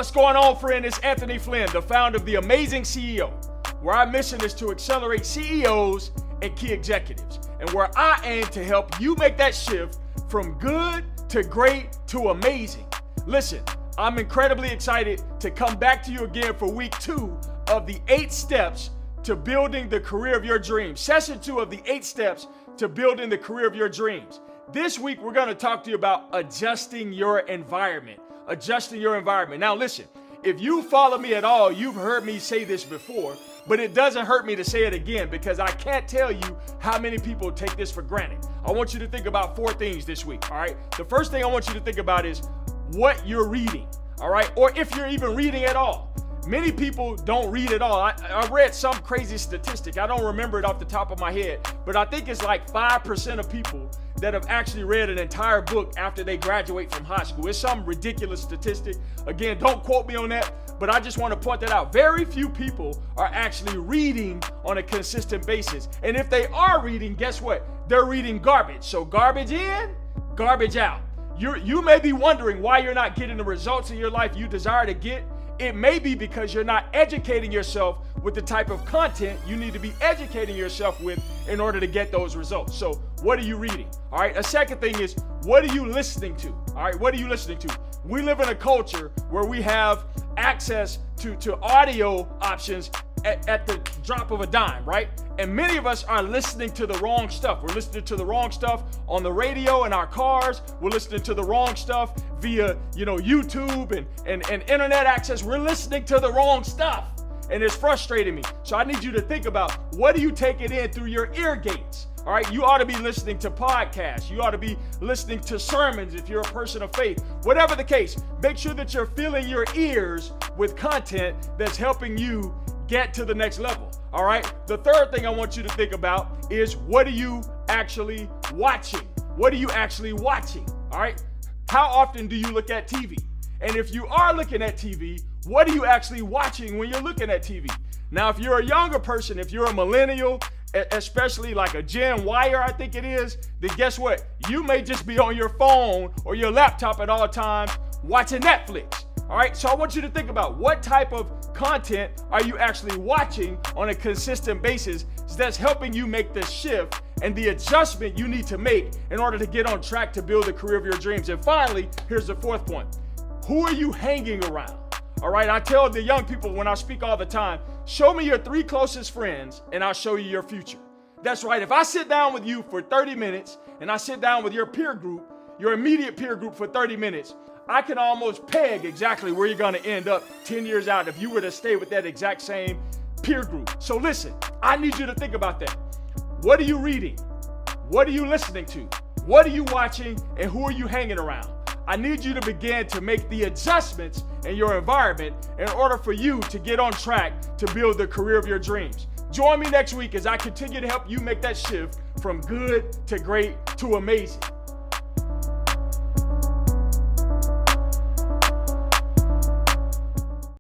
What's going on, friend? It's Anthony Flynn, the founder of The Amazing CEO, where our mission is to accelerate CEOs and key executives, and where I aim to help you make that shift from good to great to amazing. Listen, I'm incredibly excited to come back to you again for week 2 of the 8 steps to building the career of your dreams. Session 2 of the 8 steps to building the career of your dreams. This week, we're going to talk to you about adjusting your environment. Adjusting your environment. Now listen, if you follow me at all, you've heard me say this before, but it doesn't hurt me to say it again because I can't tell you how many people take this for granted. I want you to think about 4 things this week, all right? The first thing I want you to think about is what you're reading, all right? Or if you're even reading at all. Many people don't read at all. I read some crazy statistic. I don't remember it off the top of my head, but I think it's like 5% of people that have actually read an entire book after they graduate from high school. It's some ridiculous statistic. Again, don't quote me on that, but I just want to point that out. Very few people are actually reading on a consistent basis. And if they are reading, guess what? They're reading garbage. So garbage in, garbage out. You may be wondering why you're not getting the results in your life you desire to get. It may be because you're not educating yourself with the type of content you need to be educating yourself with in order to get those results. So what are you reading? All right. A second thing is, what are you listening to? All right. What are you listening to? We live in a culture where we have access to audio options at the drop of a dime, right? And many of us are listening to the wrong stuff. We're listening to the wrong stuff on the radio in our cars. We're listening to the wrong stuff via, YouTube and internet access. We're listening to the wrong stuff. And it's frustrating me. So I need you to think about, what do you take it in through your ear gates? All right, you ought to be listening to podcasts. You ought to be listening to sermons if you're a person of faith. Whatever the case, make sure that you're filling your ears with content that's helping you get to the next level. All right. The third thing I want you to think about is, what are you actually watching? What are you actually watching? All right. How often do you look at TV? And if you are looking at TV, what are you actually watching when you're looking at TV? Now, if you're a younger person, if you're a millennial, especially like a Gen Yer, I think it is, then guess what? You may just be on your phone or your laptop at all times watching Netflix. All right, so I want you to think about, what type of content are you actually watching on a consistent basis that's helping you make the shift and the adjustment you need to make in order to get on track to build the career of your dreams. And finally, here's the 4th point. Who are you hanging around? All right, I tell the young people when I speak all the time, show me your 3 closest friends and I'll show you your future. That's right. If I sit down with you for 30 minutes and I sit down with your peer group, your immediate peer group for 30 minutes, I can almost peg exactly where you're going to end up 10 years out if you were to stay with that exact same peer group. So listen, I need you to think about that. What are you reading? What are you listening to? What are you watching? And who are you hanging around? I need you to begin to make the adjustments in your environment in order for you to get on track to build the career of your dreams. Join me next week as I continue to help you make that shift from good to great to amazing.